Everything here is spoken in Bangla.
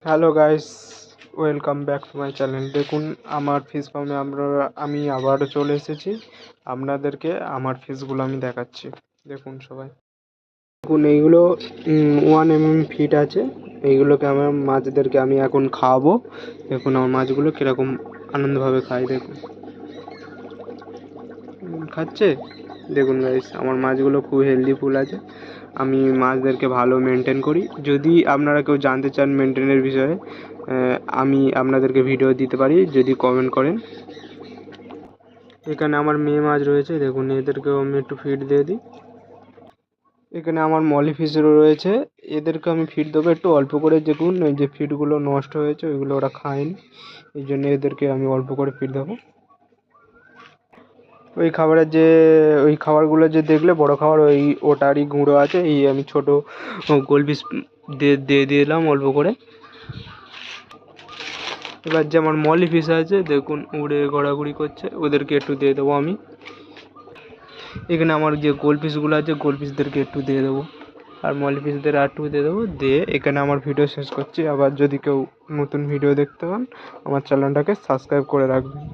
Hello guys, welcome back to my channel. দেখুন, আমার ফিশ ফার্মে আমি আবারও চলে এসেছি। আপনাদেরকে আমার ফিশগুলো আমি দেখাচ্ছি। দেখুন সবাই, দেখুন এইগুলো 1 mm ফিট আছে। এইগুলোকে আমার মাছদেরকে আমি এখন খাওয়াবো। দেখুন আমার মাছগুলো কীরকম আনন্দভাবে খায়। দেখুন খাচ্ছে। দেখুন গাইস, আমার মাছগুলো খুব হেলদি ফুল আছে। আমি মাছদেরকে ভালো মেনটেন করি। যদি আপনারা কেউ জানতে চান মেনটেনের বিষয়ে, আমি আপনাদেরকে ভিডিও দিতে পারি যদি কমেন্ট করেন। এখানে আমার মেয়ে মাছ রয়েছে, দেখুন এদেরকেও আমি একটু ফিড দিয়ে দিই। এখানে আমার মলি ফিশও রয়েছে, এদেরকে আমি ফিড দেবো একটু অল্প করে। দেখুন এই যে ফিডগুলো নষ্ট হয়েছে, ওইগুলো ওরা খায়নি, এই জন্য এদেরকে আমি অল্প করে ফিড দেবো। ওই খাবারগুলো যে দেখলে বড় খাবার, ওটারই গুঁড়ো আছে। এই আমি ছোট গোলপিস দিয়ে দিলাম অল্প করে। এবার যে আমার মলি ফিশ আছে, দেখুন উড়ে ঘোরাঘুরি করছে, ওদেরকে একটু দিয়ে দেবো আমি। এখানে আমার যে গোলপিসগুলো আছে, গোলপিসদেরকে একটু দিয়ে দেবো, আর মলি ফিশদের আর একটু দিয়ে দেবো। দিয়ে এখানে আমার ভিডিও শেষ করছি। আবার যদি কেউ নতুন ভিডিও দেখতে পান, আমার চ্যানেলটাকে সাবস্ক্রাইব করে রাখবেন।